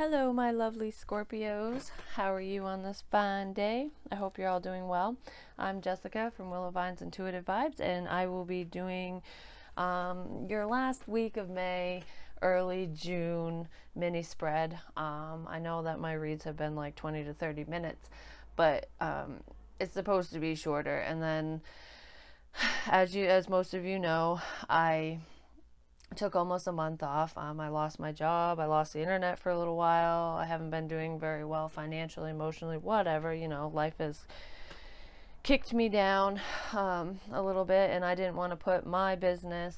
Hello, my lovely Scorpios. How are you on this fine day? I hope you're all doing well. I'm Jessica from Willow Vine's Intuitive Vibes, and I will be doing your last week of May, early June mini spread. I know that my reads have been like 20 to 30 minutes, but it's supposed to be shorter. And then, as most of you know, I took almost a month off. I lost my job. I lost the internet for a little while. I haven't been doing very well financially, emotionally, whatever. Life has kicked me down a little bit, and I didn't want to put my business,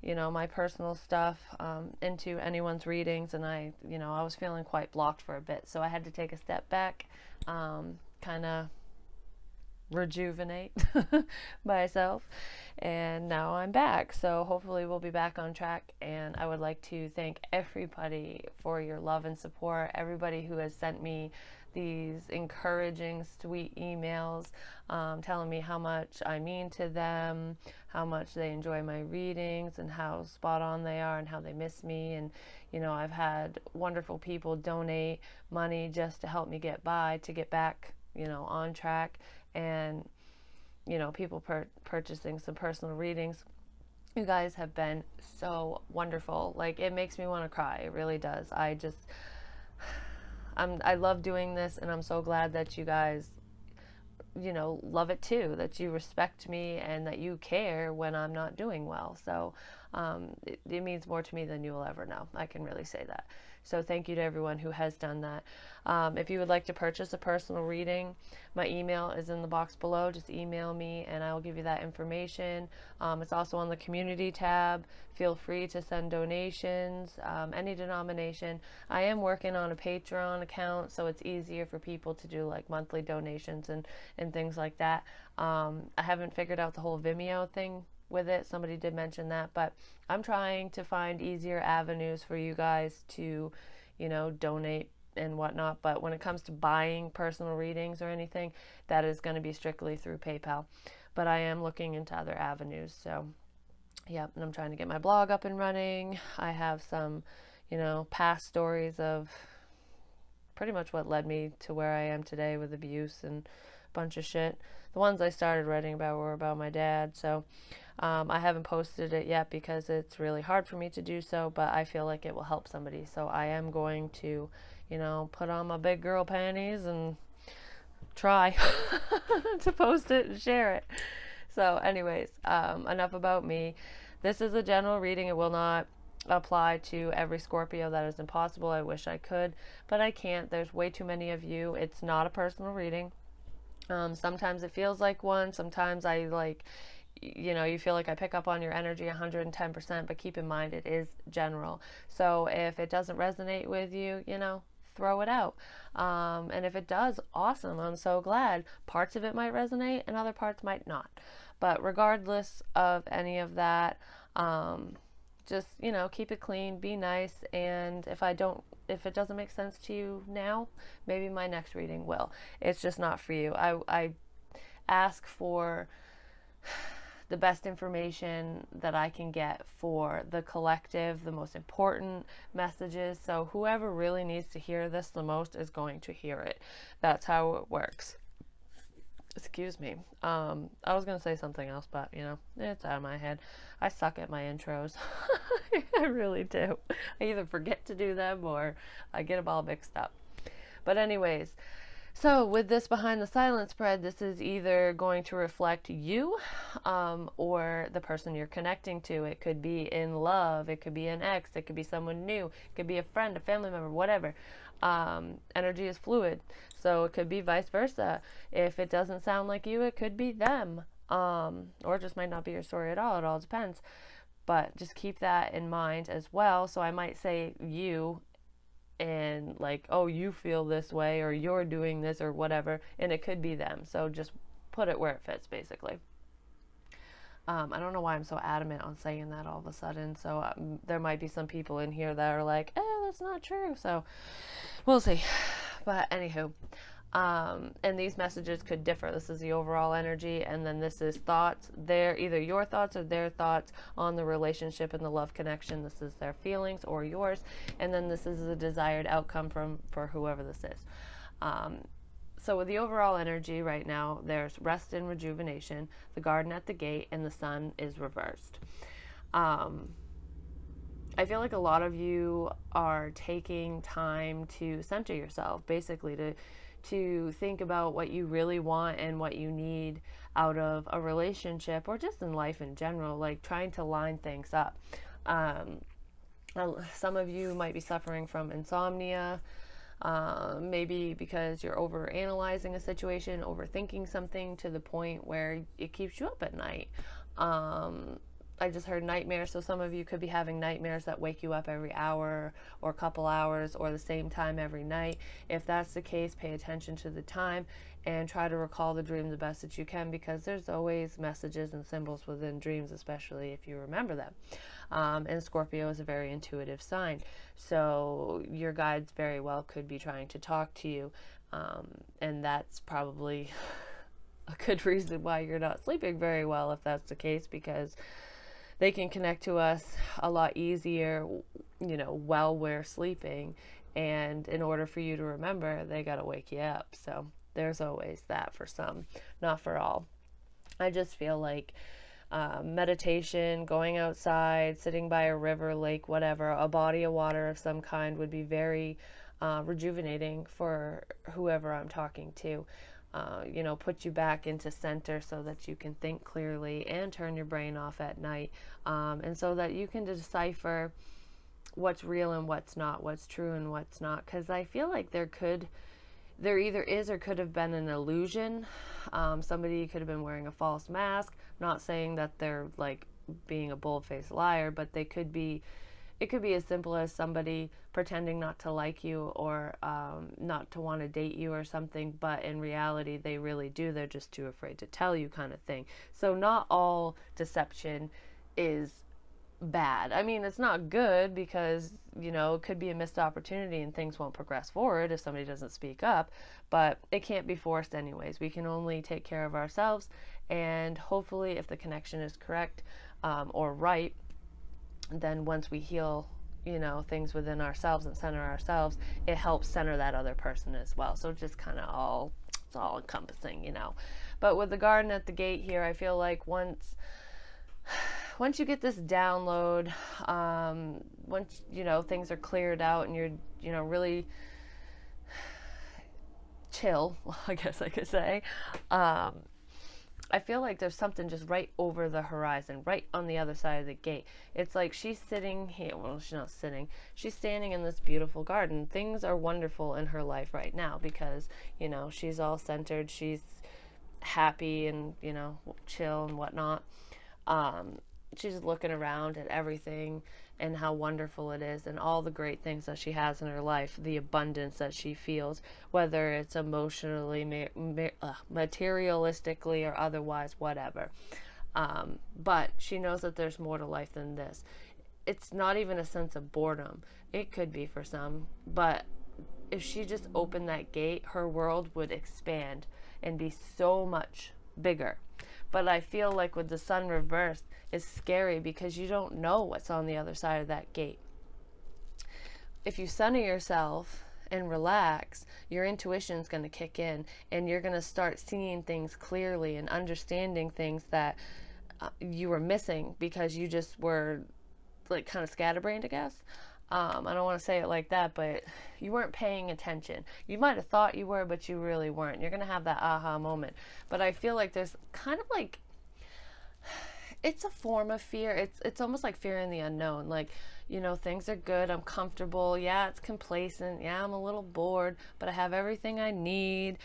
my personal stuff into anyone's readings. And I was feeling quite blocked for a bit. So I had to take a step back, kind of rejuvenate myself, and now I'm back. So hopefully we'll be back on track, and I would like to thank everybody for your love and support, everybody who has sent me these encouraging sweet emails, telling me how much I mean to them, how much they enjoy my readings, and how spot on they are, and how they miss me. And I've had wonderful people donate money just to help me get by, to get back on track. And people purchasing some personal readings. You guys have been so wonderful. Like, it makes me want to cry. It really does. I love doing this, and I'm so glad that you guys love it too, that you respect me and that you care when I'm not doing well. So it means more to me than you will ever know. I can really say that. So thank you to everyone who has done that. If you would like to purchase a personal reading, my email is in the box below. Just email me and I will give you that information. It's also on the community tab. Feel free to send donations, any denomination. I am working on a Patreon account, so it's easier for people to do like monthly donations and things like that. I haven't figured out the whole Vimeo thing with it. Somebody did mention that, but I'm trying to find easier avenues for you guys to, donate and whatnot. But when it comes to buying personal readings or anything, that is going to be strictly through PayPal. But I am looking into other avenues. So, yeah, and I'm trying to get my blog up and running. I have some, past stories of pretty much what led me to where I am today with abuse and a bunch of shit. The ones I started writing about were about my dad. So I haven't posted it yet because it's really hard for me to do so, but I feel like it will help somebody. So I am going to, put on my big girl panties and try to post it and share it. So anyways, enough about me. This is a general reading. It will not apply to every Scorpio. That is impossible. I wish I could, but I can't. There's way too many of you. It's not a personal reading. Sometimes it feels like one. Sometimes I you feel like I pick up on your energy 110%, but keep in mind it is general. So if it doesn't resonate with you, throw it out. And if it does, awesome. I'm so glad. Parts of it might resonate and other parts might not. But regardless of any of that, just, keep it clean, be nice. And if it doesn't make sense to you now, maybe my next reading will. It's just not for you. I ask for the best information that I can get for the collective, the most important messages. So whoever really needs to hear this the most is going to hear it. That's how it works. Excuse me. I was going to say something else, but, it's out of my head. I suck at my intros. I really do. I either forget to do them or I get them all mixed up. But anyways, so with this behind the silence spread, this is either going to reflect you or the person you're connecting to. It could be in love. It could be an ex. It could be someone new. It could be a friend, a family member, whatever. Energy is fluid. So it could be vice versa. If it doesn't sound like you, it could be them. Or it just might not be your story at all. It all depends. But just keep that in mind as well. So I might say you and like, oh, you feel this way or you're doing this or whatever, and it could be them. So just put it where it fits, basically. I don't know why I'm so adamant on saying that all of a sudden. So there might be some people in here that are like, that's not true. So we'll see. But anywho, And these messages could differ. This is the overall energy, and then this is thoughts. They're either your thoughts or their thoughts on the relationship and the love connection. This is their feelings or yours, and then this is the desired outcome for whoever this is. So with the overall energy right now, there's rest and rejuvenation, the garden at the gate, and the sun is reversed. I feel like a lot of you are taking time to center yourself, basically to think about what you really want and what you need out of a relationship or just in life in general, like trying to line things up. Some of you might be suffering from insomnia, maybe because you're over analyzing a situation, overthinking something to the point where it keeps you up at night. I just heard nightmares, so some of you could be having nightmares that wake you up every hour or couple hours or the same time every night. If that's the case, pay attention to the time and try to recall the dream the best that you can, because there's always messages and symbols within dreams, especially if you remember them. And Scorpio is a very intuitive sign, so your guides very well could be trying to talk to you, and that's probably a good reason why you're not sleeping very well if that's the case, because they can connect to us a lot easier, while we're sleeping. And in order for you to remember, they got to wake you up. So there's always that for some, not for all. I just feel like meditation, going outside, sitting by a river, lake, whatever, a body of water of some kind would be very rejuvenating for whoever I'm talking to. Put you back into center so that you can think clearly and turn your brain off at night, and so that you can decipher what's real and what's not, what's true and what's not. Because I feel like there either is or could have been an illusion. Somebody could have been wearing a false mask. Not saying that they're like being a bold-faced liar, but it could be as simple as somebody pretending not to like you or not to want to date you or something, but in reality they really do. They're just too afraid to tell you, kind of thing. So not all deception is bad. I mean, it's not good, because it could be a missed opportunity and things won't progress forward if somebody doesn't speak up, but it can't be forced anyways. We can only take care of ourselves, and hopefully if the connection is correct or right, then once we heal things within ourselves and center ourselves, it helps center that other person as well. So just kind of it's all encompassing. But with the garden at the gate here, I feel like once you get this download, once things are cleared out and you're really chill, I guess I could say, I feel like there's something just right over the horizon, right on the other side of the gate. It's like she's sitting here. Well, she's not sitting. She's standing in this beautiful garden. Things are wonderful in her life right now because, she's all centered. She's happy and, chill and whatnot. She's looking around at everything and how wonderful it is and all the great things that she has in her life, the abundance that she feels, whether it's emotionally, materialistically, or otherwise, whatever. But she knows that there's more to life than this. It's not even a sense of boredom. It could be for some, but if she just opened that gate, her world would expand and be so much bigger. But I feel like with the sun reversed, it's scary because you don't know what's on the other side of that gate. If you center yourself and relax, your intuition is going to kick in and you're going to start seeing things clearly and understanding things that you were missing because you just were like kind of scatterbrained, I guess. I don't want to say it like that, but you weren't paying attention. You might have thought you were, but you really weren't. You're going to have that aha moment. But I feel like there's kind of like, it's a form of fear. It's almost like fear in the unknown. Like, things are good. I'm comfortable. Yeah, it's complacent. Yeah, I'm a little bored, but I have everything I need.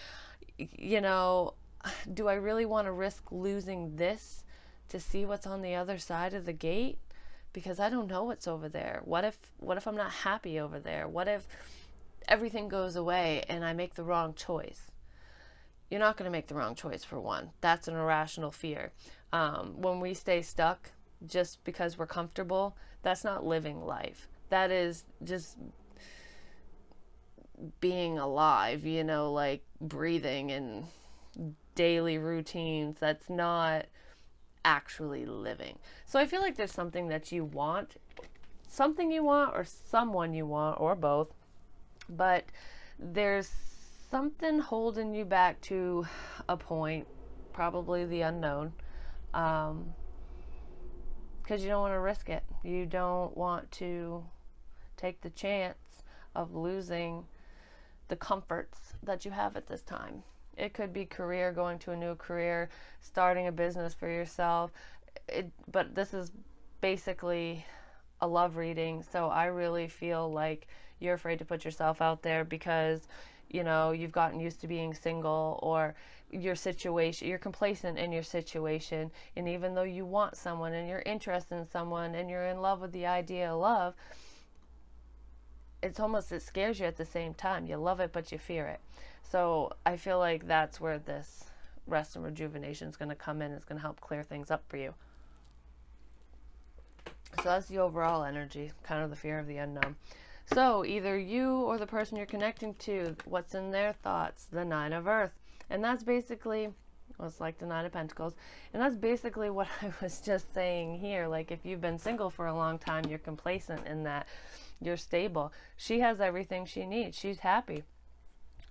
Do I really want to risk losing this to see what's on the other side of the gate? Because I don't know what's over there. What if I'm not happy over there? What if everything goes away and I make the wrong choice? You're not going to make the wrong choice, for one. That's an irrational fear. When we stay stuck just because we're comfortable, that's not living life. That is just being alive, you know, like breathing and daily routines. That's not actually living. So I feel like there's something that you want, something you want, or someone you want, or both, but there's something holding you back to a point, probably the unknown, because you don't want to risk it. You don't want to take the chance of losing the comforts that you have at this time. It could be career, going to a new career, starting a business for yourself. But this is basically a love reading, so I really feel like you're afraid to put yourself out there because, you know, you've gotten used to being single, or your situation, you're complacent in your situation, and even though you want someone and you're interested in someone and you're in love with the idea of love, it's almost, it scares you at the same time. You love it, but you fear it. So I feel like that's where this rest and rejuvenation is going to come in. It's going to help clear things up for you. So that's the overall energy, kind of the fear of the unknown. So either you or the person you're connecting to, what's in their thoughts? The Nine of Earth. And that's basically, well, it's like the Nine of Pentacles. And that's basically what I was just saying here. Like, if you've been single for a long time, you're complacent in that. You're stable. She has everything she needs. She's happy.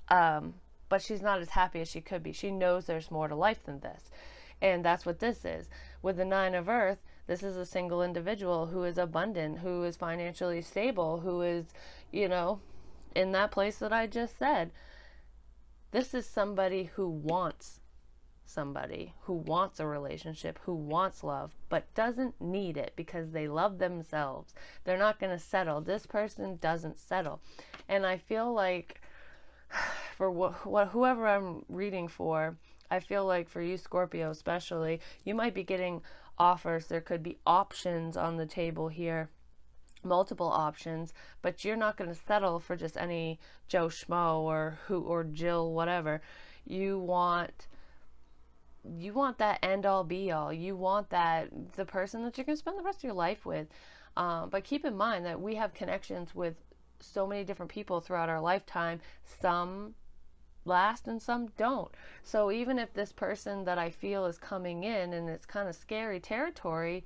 But she's not as happy as she could be. She knows there's more to life than this. And that's what this is. With the Nine of Earth, this is a single individual who is abundant, who is financially stable, who is, you know, in that place that I just said. This is somebody who wants a relationship, who wants love, but doesn't need it because they love themselves. They're not going to settle. This person doesn't settle. And I feel like for whoever I'm reading for, I feel like for you, Scorpio especially, you might be getting offers. There could be options on the table here, multiple options, but you're not going to settle for just any Joe Schmo or Jill, whatever. You want that end all be all. You want that, the person that you're going to spend the rest of your life with. But keep in mind that we have connections with so many different people throughout our lifetime. Some last and some don't. So even if this person that I feel is coming in and it's kind of scary territory,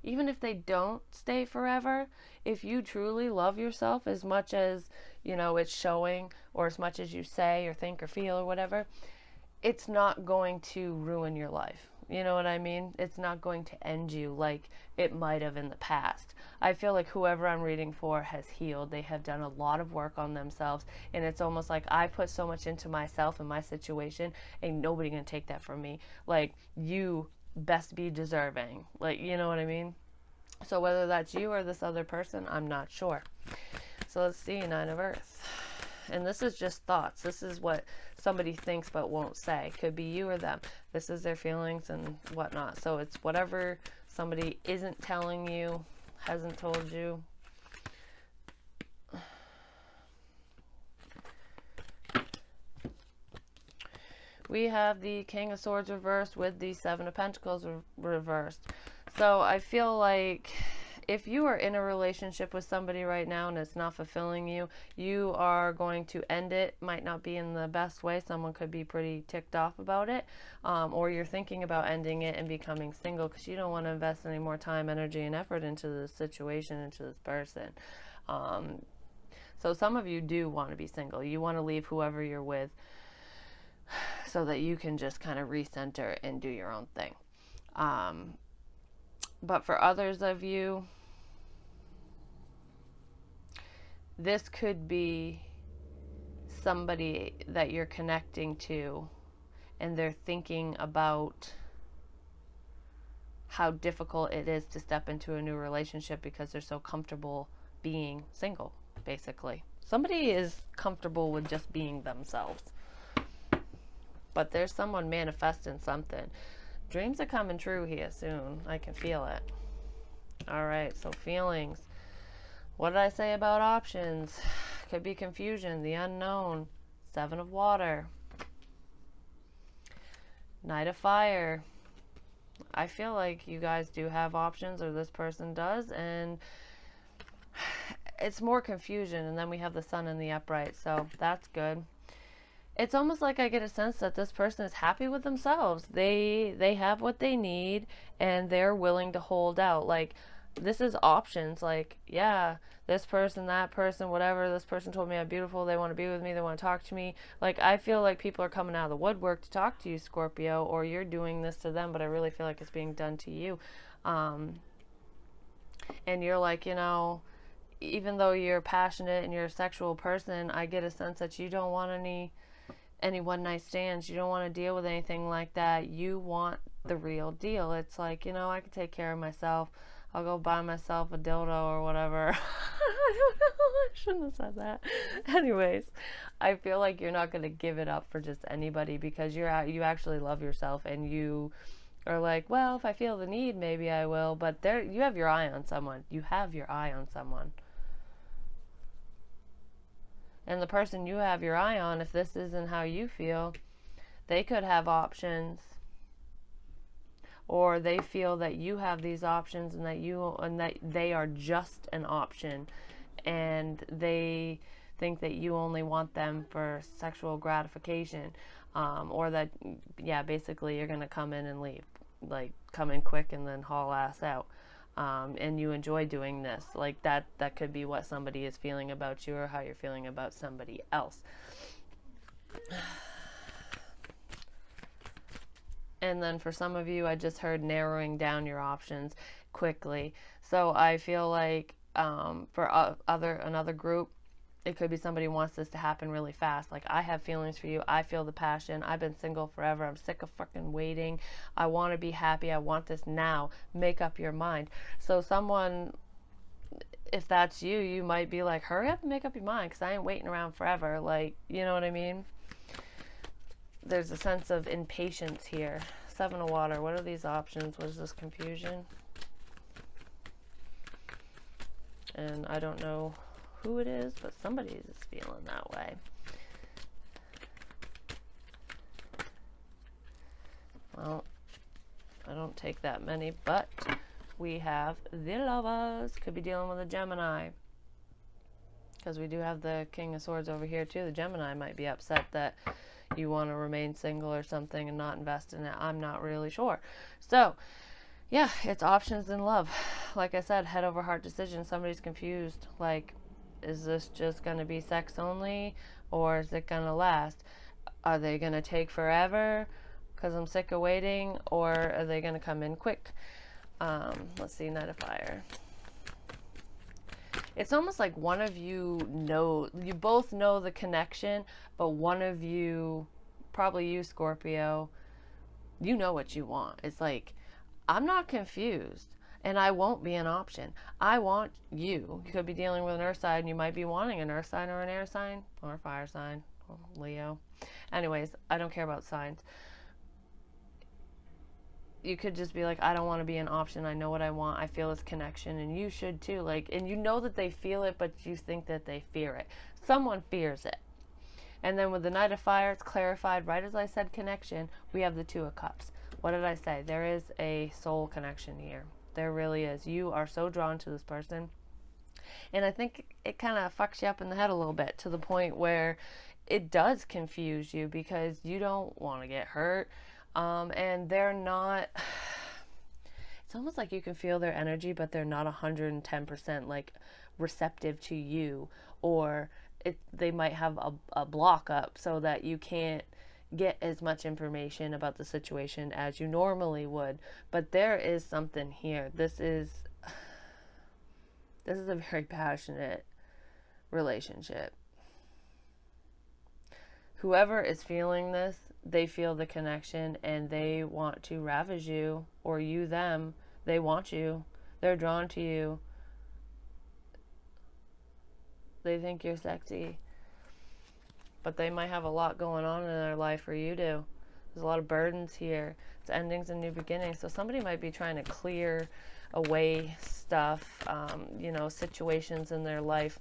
even if they don't stay forever, if you truly love yourself as much as, you know, it's showing, or as much as you say or think or feel or whatever, it's not going to ruin your life. You know what I mean? It's not going to end you like it might have in the past. I feel like whoever I'm reading for has healed. They have done a lot of work on themselves. And it's almost like I put so much into myself and my situation. Ain't nobody going to take that from me. Like, you best be deserving. Like, you know what I mean? So whether that's you or this other person, I'm not sure. So let's see, Nine of Earth. And this is just thoughts. This is what somebody thinks but won't say. Could be you or them. This is their feelings and whatnot. So it's whatever somebody isn't telling you, hasn't told you. We have the King of Swords reversed with the Seven of Pentacles reversed. So I feel like if you are in a relationship with somebody right now and it's not fulfilling you, you are going to end it. Might not be in the best way. Someone could be pretty ticked off about it. Or you're thinking about ending it and becoming single because you don't want to invest any more time, energy, and effort into this situation, into this person. So some of you do want to be single. You want to leave whoever you're with so that you can just kind of recenter and do your own thing. But for others of you, this could be somebody that you're connecting to and they're thinking about how difficult it is to step into a new relationship because they're so comfortable being single, basically. Somebody is comfortable with just being themselves. But there's someone manifesting something. Dreams are coming true here soon. I can feel it. All right, so feelings. What did I say about options? Could be confusion, the unknown. Seven of Water. Knight of Fire. I feel like you guys do have options, or this person does, and it's more confusion, and then we have the sun in the upright, so that's good. It's almost like I get a sense that this person is happy with themselves. They have what they need, and they're willing to hold out. Like, this is options. Like, yeah, this person, that person, whatever, this person told me I'm beautiful, they want to be with me, they want to talk to me. Like, I feel like people are coming out of the woodwork to talk to you, Scorpio, or you're doing this to them, but I really feel like it's being done to you. And you're like, even though you're passionate and you're a sexual person, I get a sense that you don't want any one night stands. You don't want to deal with anything like that. You want the real deal. It's like, I can take care of myself. I'll go buy myself a dildo or whatever. I don't know. I shouldn't have said that. Anyways, I feel like you're not going to give it up for just anybody, because you actually love yourself, and you are like, well, if I feel the need, maybe I will. But you have your eye on someone. You have your eye on someone. And the person you have your eye on, if this isn't how you feel, they could have options, or they feel that you have these options, and that they are just an option, and they think that you only want them for sexual gratification, or that, yeah, basically you're gonna come in and leave, like come in quick and then haul ass out. And you enjoy doing this. Like, that could be what somebody is feeling about you, or how you're feeling about somebody else. And then for some of you, I just heard narrowing down your options quickly. So I feel like for another group, it could be somebody wants this to happen really fast. Like, I have feelings for you. I feel the passion. I've been single forever. I'm sick of fucking waiting. I want to be happy. I want this now. Make up your mind. So someone, if that's you, you might be like, hurry up and make up your mind, because I ain't waiting around forever. Like, you know what I mean? There's a sense of impatience here. Seven of Water. What are these options? What is this confusion? And I don't know who it is, but somebody is feeling that way. Well, I don't take that many, but we have the Lovers. Could be dealing with a Gemini, because we do have the King of Swords over here too. The Gemini might be upset that you want to remain single or something and not invest in it. I'm not really sure. So yeah, it's options in love. Like I said, head over heart decision. Somebody's confused. Like, is this just going to be sex only, or is it going to last? Are they going to take forever because I'm sick of waiting, or are they going to come in quick? Let's see, Knight of Fire. It's almost like one of you both know the connection, but one of you, probably you, Scorpio, you know what you want. It's like, I'm not confused, and I won't be an option. I want you. You could be dealing with an earth sign, and you might be wanting an earth sign or an air sign or a fire sign, or Leo. Anyways, I don't care about signs. You could just be like, I don't want to be an option. I know what I want. I feel this connection, and you should too. Like, and you know that they feel it, but you think that they fear it. Someone fears it. And then with the Knight of Fire, it's clarified. Right as I said connection, we have the Two of Cups. What did I say? There is a soul connection here. There really is. You are so drawn to this person. And I think it kind of fucks you up in the head a little bit, to the point where it does confuse you, because you don't want to get hurt. And they're not, it's almost like you can feel their energy, but they're not 110% like receptive to you, or they might have a block up so that you can't get as much information about the situation as you normally would. But there is something here. This is a very passionate relationship. Whoever is feeling this, they feel the connection, and they want to ravage you, or you them. They want you. They're drawn to you. They think you're sexy. But they might have a lot going on in their life, or you do. There's a lot of burdens here. It's endings and new beginnings. So somebody might be trying to clear away stuff, situations in their life,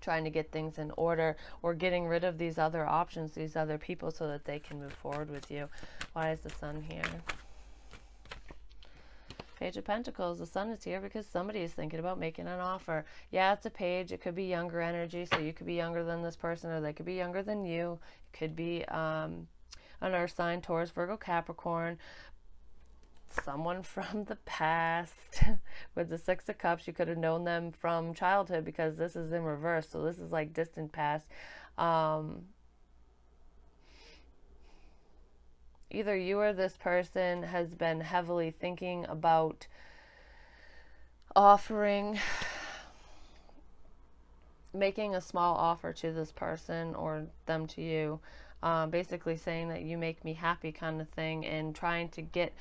trying to get things in order, or getting rid of these other options, these other people, so that they can move forward with you. Why is the Sun here? Page of Pentacles, the Sun is here because somebody is thinking about making an offer. Yeah, it's a page. It could be younger energy, so you could be younger than this person, or they could be younger than you. It could be an earth sign, Taurus, Virgo, Capricorn. Someone from the past. With the Six of Cups, you could have known them from childhood because this is in reverse, so this is like distant past. Either you or this person has been heavily thinking about offering, making a small offer to this person or them to you, basically saying that you make me happy kind of thing, and trying to get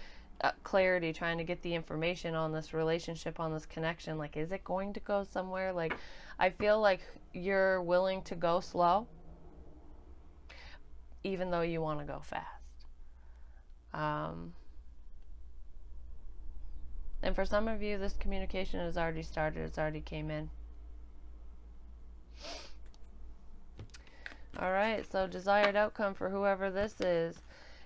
clarity, trying to get the information on this relationship, on this connection. Like, is it going to go somewhere? Like, I feel like you're willing to go slow even though you want to go fast. And for some of you, this communication has already started. It's already came in. All right, so desired outcome for whoever this is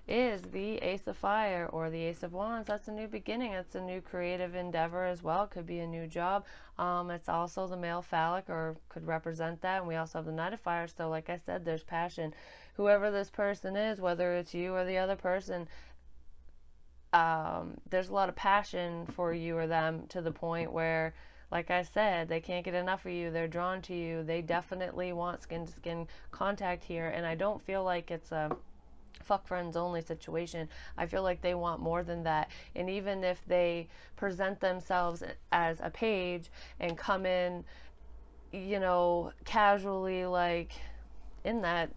the Ace of Fire or the Ace of Wands. That's a new beginning. It's a new creative endeavor as well. It could be a new job. It's also the male phallic, or could represent that. And we also have the Knight of Fire. So like I said, there's passion. Whoever this person is, whether it's you or the other person, there's a lot of passion for you or them, to the point where, like I said, they can't get enough of you. They're drawn to you. They definitely want skin-to-skin contact here. And I don't feel like it's a fuck friends only situation. I feel like they want more than that. And even if they present themselves as a page and come in, casually, like in that,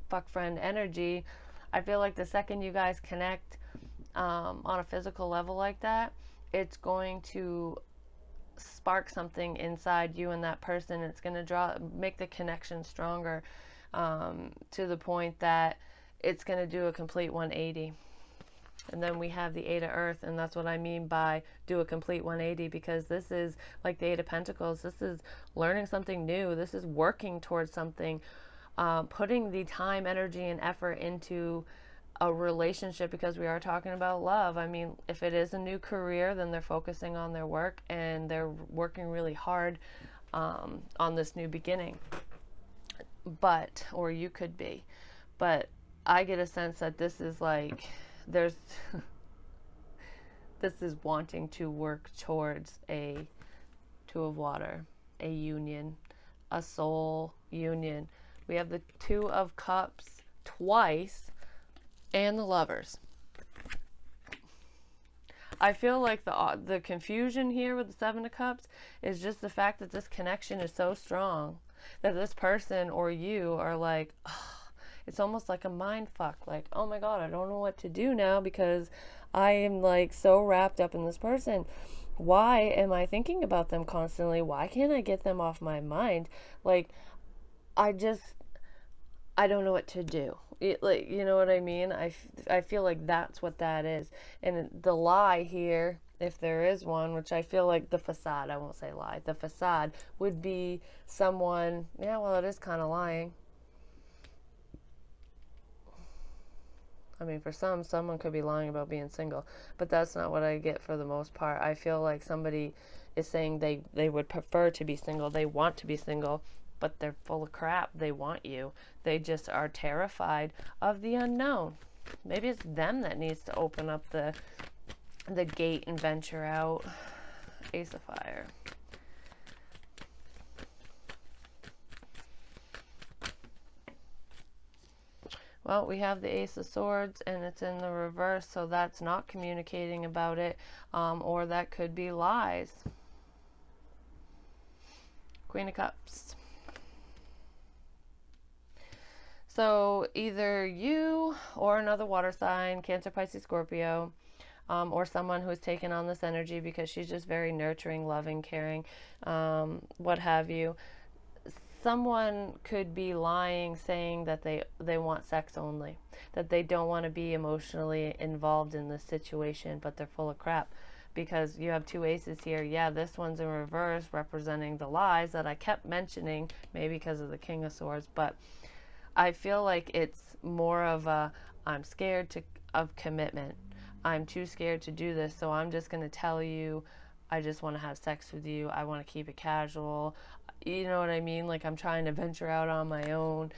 fuck friend energy, I feel like the second you guys connect on a physical level like that, it's going to spark something inside you and that person. It's going to make the connection stronger, to the point that it's going to do a complete 180. And then we have the Eight of Earth, and that's what I mean by do a complete 180, because this is like the Eight of Pentacles. This is learning something new. This is working towards something, putting the time, energy, and effort into a relationship, because we are talking about love. I mean, if it is a new career, then they're focusing on their work and they're working really hard on this new beginning. Or you could be. But I get a sense that this is like, this is wanting to work towards a Two of Water, a union, a soul union. We have the Two of Cups twice, and the Lovers. I feel like the confusion here with the Seven of Cups is just the fact that this connection is so strong that this person or you are like, oh, it's almost like a mind fuck. Like, oh my God, I don't know what to do now because I am like so wrapped up in this person. Why am I thinking about them constantly? Why can't I get them off my mind? Like, I don't know what to do. Like, you know what I mean? I feel like that's what that is. And the lie here, if there is one, which I feel like the facade, I won't say lie, the facade would be someone, yeah, well, it is kind of lying. I mean, for someone could be lying about being single, but that's not what I get for the most part. I feel like somebody is saying they would prefer to be single, they want to be single, but they're full of crap. They want you. They just are terrified of the unknown. Maybe it's them that needs to open up the gate and venture out. Ace of Fire. Well, we have the Ace of Swords, and it's in the reverse, so that's not communicating about it, or that could be lies. Queen of Cups. So either you or another water sign, Cancer, Pisces, Scorpio, or someone who's taken on this energy because she's just very nurturing, loving, caring, what have you. Someone could be lying, saying that they want sex only, that they don't want to be emotionally involved in this situation, but they're full of crap. Because you have two aces here. Yeah, this one's in reverse, representing the lies that I kept mentioning, maybe because of the King of Swords, but I feel like it's more of a, I'm scared of commitment. I'm too scared to do this, so I'm just going to tell you I just want to have sex with you. I want to keep it casual. You know what I mean? Like, I'm trying to venture out on my own.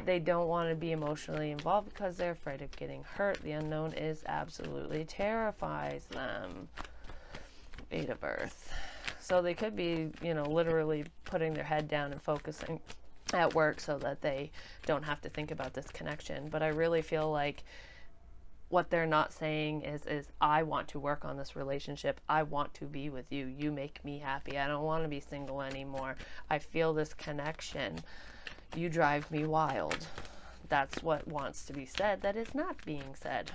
They don't want to be emotionally involved because they're afraid of getting hurt. The unknown is absolutely terrifies them. 8 of Earth. So they could be, you know, literally putting their head down and focusing at work so that they don't have to think about this connection. But I really feel like what they're not saying is I want to work on this relationship. I want to be with you. You make me happy. I don't want to be single anymore. I feel this connection. You drive me wild. That's what wants to be said that is not being said.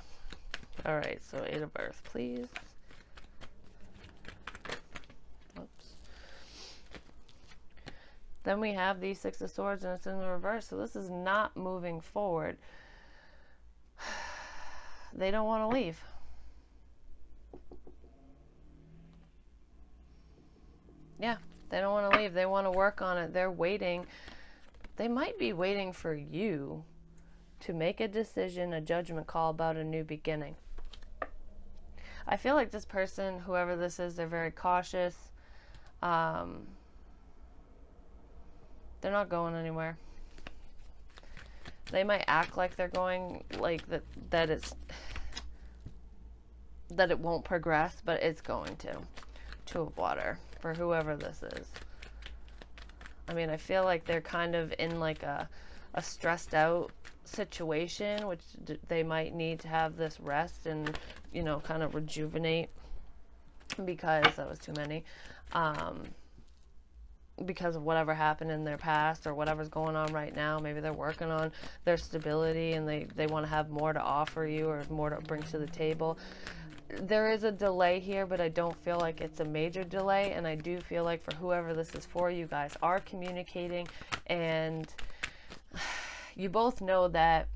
All right, so 8 of Earth, please. Oops. Then we have the 6 of Swords, and it's in the reverse. So this is not moving forward. They don't want to leave. Yeah, they don't want to leave. They want to work on it. They're waiting. They might be waiting for you to make a decision, a judgment call about a new beginning. I feel like this person, whoever this is, they're very cautious. They're not going anywhere. They might act like they're going, like that it won't progress, but it's going to. 2 of Water for whoever this is. I mean, I feel like they're kind of in like a stressed out situation, which they might need to have this rest and, you know, kind of rejuvenate, because that was too many. Because of whatever happened in their past or whatever's going on right now. Maybe they're working on their stability and they want to have more to offer you or more to bring to the table. There is a delay here, but I don't feel like it's a major delay, and I do feel like for whoever this is for, you guys are communicating, and you both know that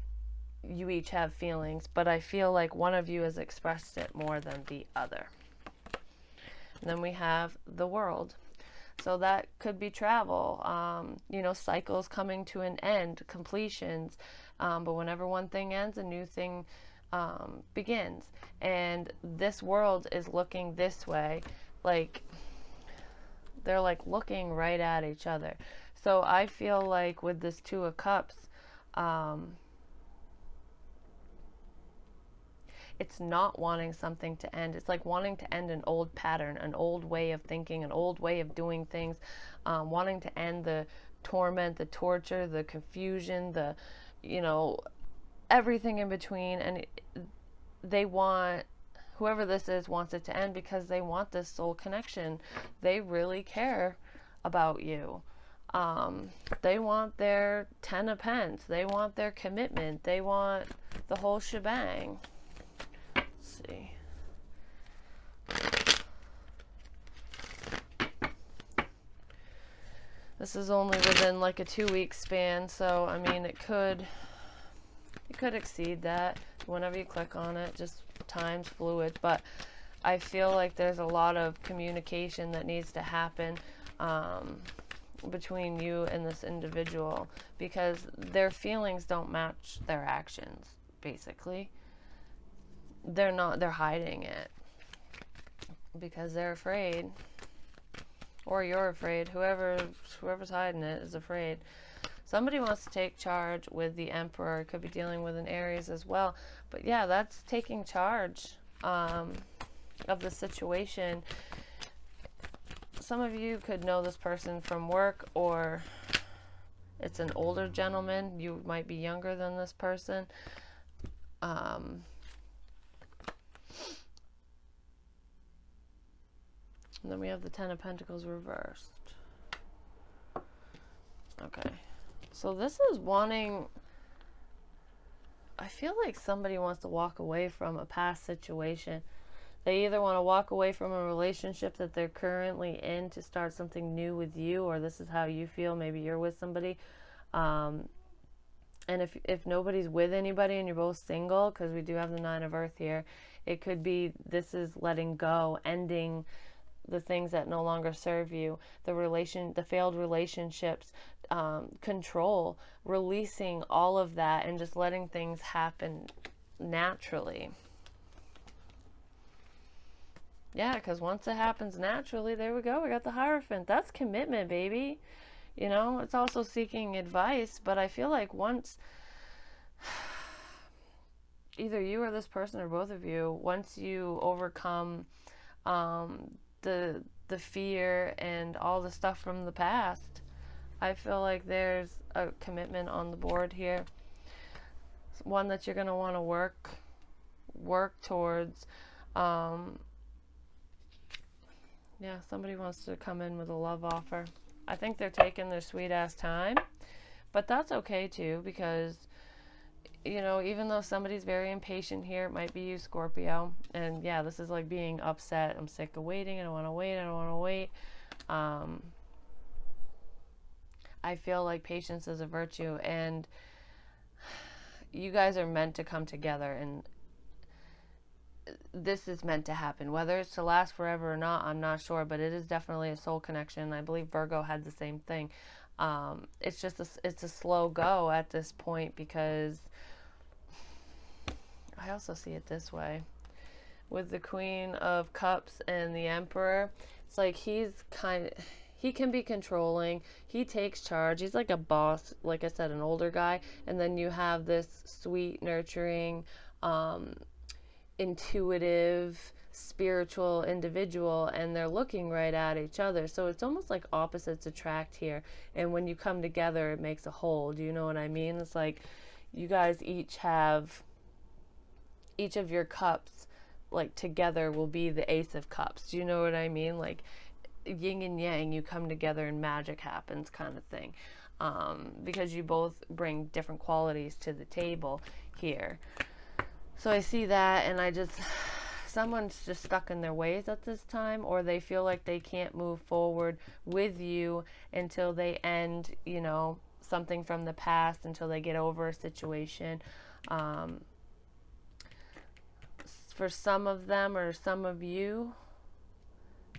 you each have feelings, but I feel like one of you has expressed it more than the other. And then we have the World. So that could be travel, you know, cycles coming to an end, completions. But whenever one thing ends, a new thing begins. And this world is looking this way, like they're like looking right at each other. So I feel like with this 2 of Cups, it's not wanting something to end. It's like wanting to end an old pattern, an old way of thinking, an old way of doing things, wanting to end the torment, the torture, the confusion, the, you know, everything in between. And they want, whoever this is wants it to end because they want this soul connection. They really care about you. They want their 10 of Pence. They want their commitment. They want the whole shebang. See. This is only within like a 2-week span, so I mean it could exceed that whenever you click on it. Just time's fluid, but I feel like there's a lot of communication that needs to happen between you and this individual, because their feelings don't match their actions. Basically, they're hiding it because they're afraid, or you're afraid. Whoever's hiding it is afraid. Somebody wants to take charge with the Emperor. Could be dealing with an Aries as well, but yeah, that's taking charge of the situation. Some of you could know this person from work, or it's an older gentleman. You might be younger than this person. And then we have the 10 of Pentacles reversed. Okay. So this is wanting, I feel like somebody wants to walk away from a past situation. They either want to walk away from a relationship that they're currently in to start something new with you, or this is how you feel. Maybe you're with somebody. And if nobody's with anybody and you're both single, because we do have the 9 of Earth here, it could be this is letting go, ending the things that no longer serve you, the failed relationships, control, releasing all of that and just letting things happen naturally. Yeah, because once it happens naturally, there we go. We got the Hierophant. That's commitment, baby. You know, it's also seeking advice, but I feel like once either you or this person or both of you, once you overcome the fear and all the stuff from the past, I feel like there's a commitment on the board here. It's one that you're going to want to work towards. Yeah, somebody wants to come in with a love offer. I think they're taking their sweet ass time, but that's okay too, because you know, even though somebody's very impatient here, it might be you, Scorpio. And yeah, this is like being upset. I'm sick of waiting. I don't want to wait. I don't want to wait. I feel like patience is a virtue, and you guys are meant to come together, and this is meant to happen. Whether it's to last forever or not, I'm not sure, but it is definitely a soul connection. I believe Virgo had the same thing. It's just it's a slow go at this point, because I also see it this way. With the Queen of Cups and the Emperor, it's like he can be controlling. He takes charge. He's like a boss, like I said, an older guy. And then you have this sweet, nurturing, intuitive, spiritual individual, and they're looking right at each other. So it's almost like opposites attract here. And when you come together, it makes a whole. Do you know what I mean? It's like you guys each have, each of your cups, like together, will be the Ace of Cups. Do you know what I mean? Like yin and yang, you come together and magic happens, kind of thing. Because you both bring different qualities to the table here. So I see that, and someone's just stuck in their ways at this time, or they feel like they can't move forward with you until they end, you know, something from the past, until they get over a situation. For some of them, or some of you,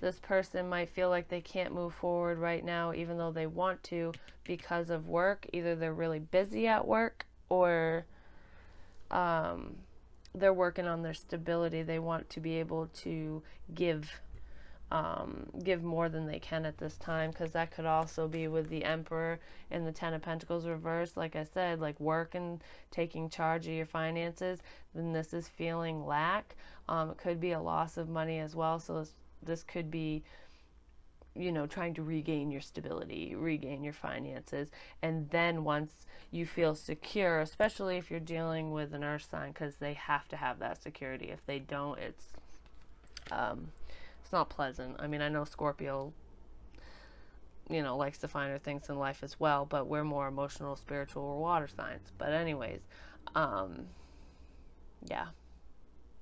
this person might feel like they can't move forward right now, even though they want to, because of work. Either they're really busy at work, or they're working on their stability. They want to be able to give more than they can at this time, because that could also be with the Emperor and the Ten of Pentacles reversed. Like I said, like work and taking charge of your finances. Then this is feeling lack. It could be a loss of money as well. So this could be, you know, trying to regain your stability, regain your finances. And then once you feel secure, especially if you're dealing with an earth sign, because they have to have that security. If they don't, it's not pleasant. I mean, I know Scorpio, you know, likes the finer things in life as well, but we're more emotional, spiritual, or water signs. But anyways, yeah.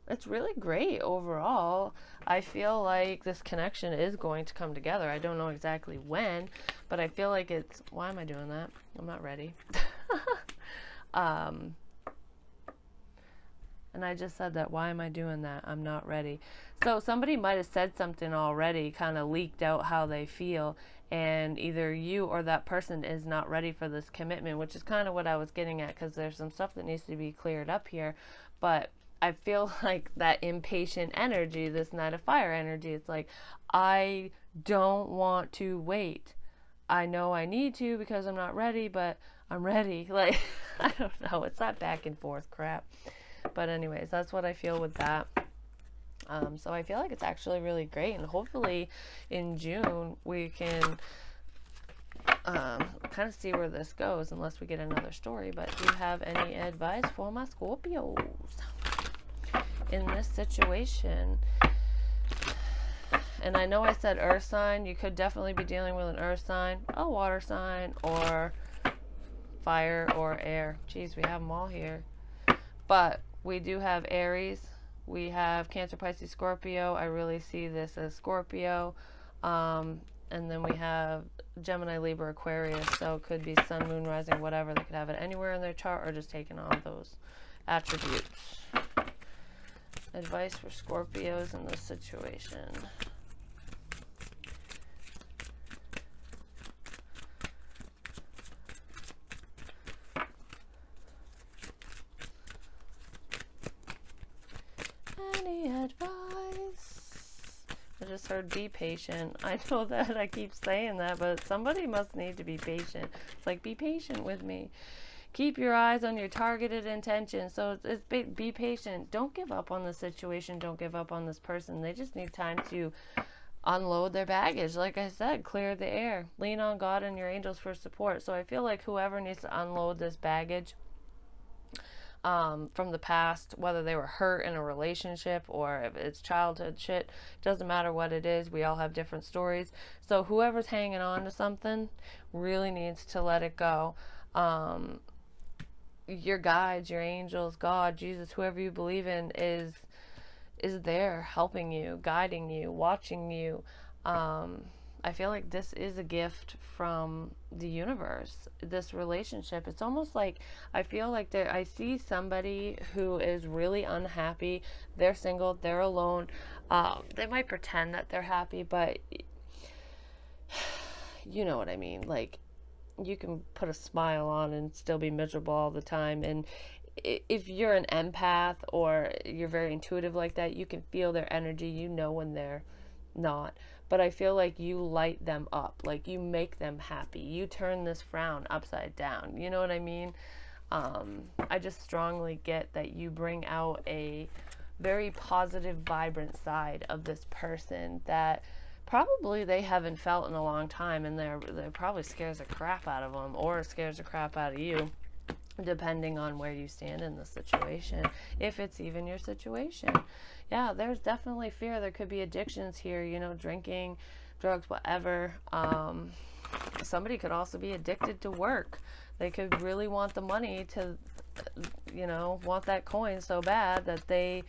It's really great overall. I feel like this connection is going to come together. I don't know exactly when, but I feel like it's... Why am I doing that? I'm not ready. And I just said that. Why am I doing that? I'm not ready. So somebody might have said something already, kind of leaked out how they feel, and either you or that person is not ready for this commitment, which is kind of what I was getting at, because there's some stuff that needs to be cleared up here. But I feel like that impatient energy, this Knight of Fire energy, it's like, I don't want to wait. I know I need to because I'm not ready, but I'm ready. Like, I don't know. It's that back and forth crap. But anyways, that's what I feel with that. So I feel like it's actually really great. And hopefully in June we can kind of see where this goes, unless we get another story. But do you have any advice for my Scorpios in this situation? And I know I said earth sign. You could definitely be dealing with an earth sign, a water sign, or fire or air. Jeez, we have them all here. But we do have Aries. We have Cancer, Pisces, Scorpio. I really see this as Scorpio. And then we have Gemini, Libra, Aquarius. So it could be Sun, Moon, Rising, whatever. They could have it anywhere in their chart, or just taking on those attributes. Advice for Scorpios in this situation. Any advice? heard be patient. I know that I keep saying that, but somebody must need to be patient. It's like, be patient with me. Keep your eyes on your targeted intention. So be patient. Don't give up on the situation. Don't give up on this person. They just need time to unload their baggage. Like I said, clear the air. Lean on God and your angels for support. So I feel like whoever needs to unload this baggage from the past, whether they were hurt in a relationship or if it's childhood shit, doesn't matter what it is. We all have different stories. So whoever's hanging on to something really needs to let it go. Your guides, your angels, God, Jesus, whoever you believe in is there helping you, guiding you, watching you. I feel like this is a gift from the universe, this relationship. It's almost like I feel like I see somebody who is really unhappy. They're single, they're alone. They might pretend that they're happy, but you know what I mean. Like, you can put a smile on and still be miserable all the time. And if you're an empath or you're very intuitive like that, you can feel their energy. You know when they're not. But I feel like you light them up, like you make them happy. You turn this frown upside down. You know what I mean? I just strongly get that you bring out a very positive, vibrant side of this person that probably they haven't felt in a long time, and they're probably scares the crap out of them or scares the crap out of you, depending on where you stand in the situation, if it's even your situation. Yeah, there's definitely fear. There could be addictions here, you know, drinking, drugs, whatever. Somebody could also be addicted to work. They could really want the money to, you know, want that coin so bad that they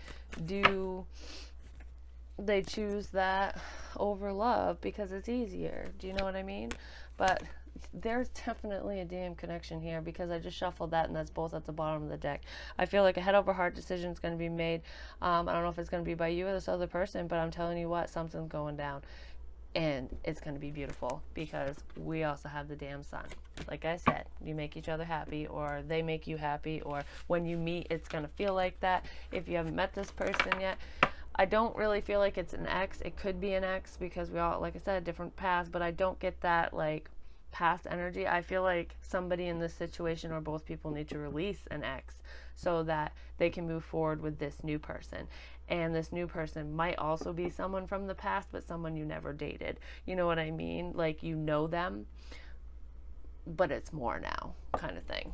choose that over love because it's easier. Do you know what I mean? But there's definitely a damn connection here because I just shuffled that and that's both at the bottom of the deck. I feel like a head over heart decision is going to be made. I don't know if it's going to be by you or this other person, but I'm telling you what, something's going down. And it's going to be beautiful because we also have the damn sun. Like I said, you make each other happy or they make you happy, or when you meet, it's going to feel like that. If you haven't met this person yet, I don't really feel like it's an ex. It could be an ex because we all, like I said, different paths, but I don't get that like past energy. I feel like somebody in this situation or both people need to release an ex so that they can move forward with this new person. And this new person might also be someone from the past, but someone you never dated. You know what I mean? Like, you know them, but it's more now kind of thing.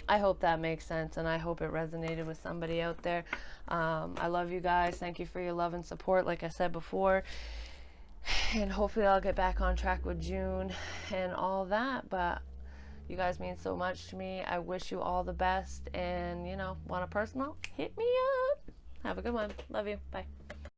I hope that makes sense, and I hope it resonated with somebody out there. I love you guys. Thank you for your love and support, like I said before. And hopefully I'll get back on track with June and all that. But you guys mean so much to me. I wish you all the best. And, you know, want a personal? Hit me up. Have a good one. Love you. Bye.